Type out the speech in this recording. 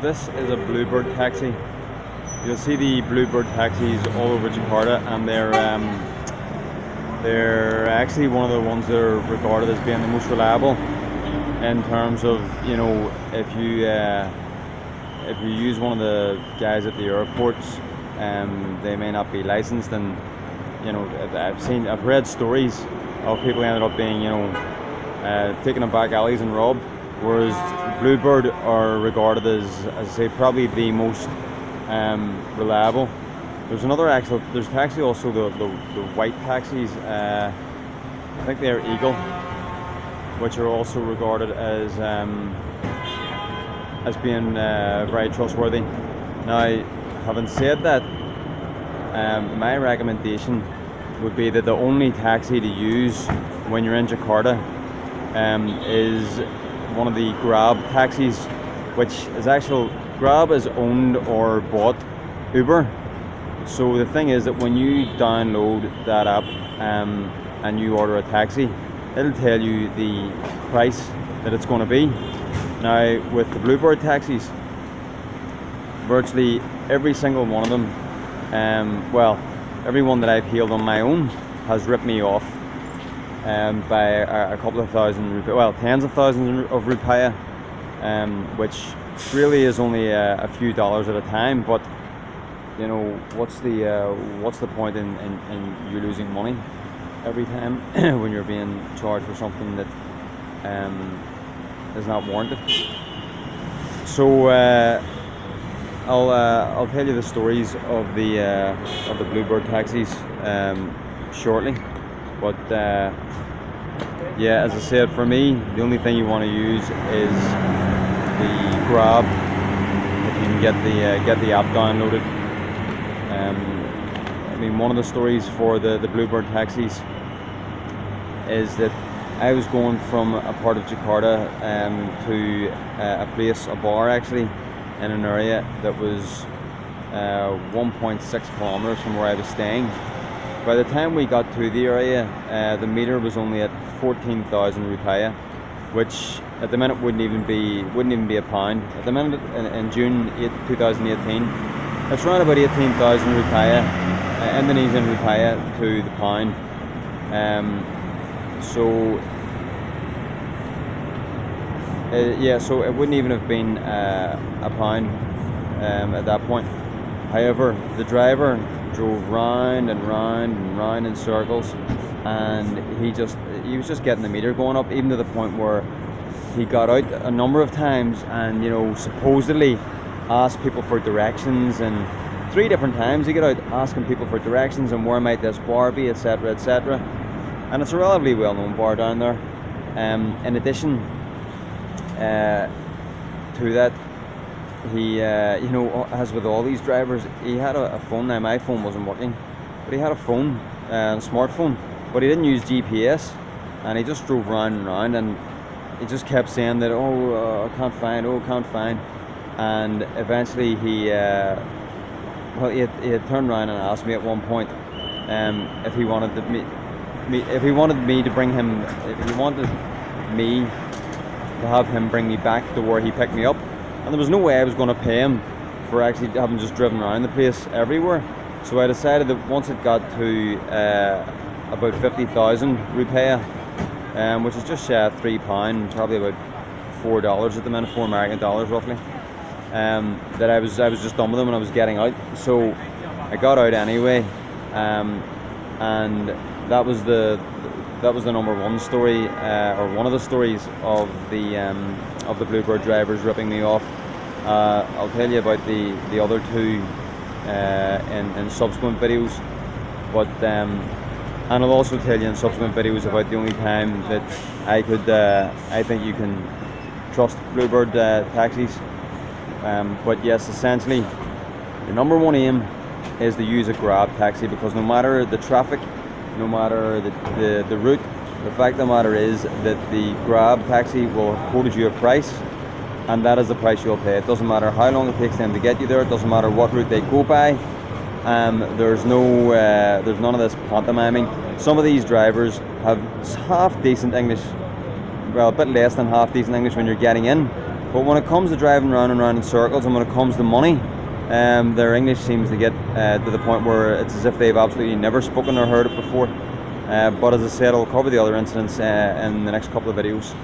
This is a Bluebird taxi. You'll see the Bluebird taxis all over Jakarta, and they're actually one of the ones that are regarded as being the most reliable in terms of, you know, if you use one of the guys at the airports, they may not be licensed, and you know, I've read stories of people who ended up being, you know, taken in back alleys and robbed, whereas Bluebird are regarded as I say, probably the most reliable. There's actually also the white taxis. I think they're Eagle, which are also regarded as being very trustworthy. Now, having said that, my recommendation would be that the only taxi to use when you're in Jakarta is one of the Grab taxis, which is Grab is owned or bought Uber. So the thing is that when you download that app and you order a taxi, it'll tell you the price that it's going to be. Now, with the Bluebird taxis, virtually every single one of them, well, every one that I've hailed on my own has ripped me off by a couple of thousand rupiah, well, tens of thousands of rupiah, which really is only a few dollars at a time. But you know, what's the point in you losing money every time when you're being charged for something that is not warranted? So I'll tell you the stories of the Bluebird taxis shortly, but yeah, as I said, for me, the only thing you want to use is the Grab if you can get the app downloaded. I mean, one of the stories for the Bluebird taxis is that I was going from a part of Jakarta to a bar actually, in an area that was 1.6 kilometers from where I was staying. By the time we got to the area, the meter was only at 14,000 rupiah, which at the minute wouldn't even be a pound. At the minute, in June 2018, it's around about 18,000 rupiah, Indonesian rupiah to the pound. Yeah, so it wouldn't even have been a pound at that point. However, the driver drove round and round and round in circles, and he was just getting the meter going up, even to the point where he got out a number of times and, you know, supposedly asked people for directions, and 3 different times he got out asking people for directions and where might this bar be, etc., etc. And it's a relatively well-known bar down there. In addition to that, he you know, as with all these drivers, he had a phone. Now, my phone wasn't working, but he had a phone, a smartphone, but he didn't use GPS, and he just drove round and round, and he just kept saying that, oh, I can't find, and eventually he well, he had turned around and asked me at one point if he wanted me to bring him, if he wanted me to have him bring me back to where he picked me up. And there was no way I was going to pay him for actually having just driven around the place everywhere. So I decided that once it got to about 50,000 rupiah, which is just shy of £3, probably about $4 at the minute, $4 American dollars roughly, that I was just done with him and I was getting out. So I got out anyway, and that was the number one story, or one of the stories of the Bluebird drivers ripping me off. I'll tell you about the other 2 in subsequent videos, but and I'll also tell you in subsequent videos about the only time that I think you can trust Bluebird taxis. But yes, essentially, the number one aim is to use a Grab taxi, because no matter the traffic, no matter the route, the fact of the matter is that the Grab taxi will have quoted you a price, and that is the price you'll pay. It doesn't matter how long it takes them to get you there, it doesn't matter what route they go by. There's none of this pantomiming. Some of these drivers have half decent English, well, a bit less than half decent English when you're getting in, But when it comes to driving round and round in circles, and when it comes to money, their English seems to get to the point where it's as if they've absolutely never spoken or heard it before. But as I said, I'll cover the other incidents in the next couple of videos.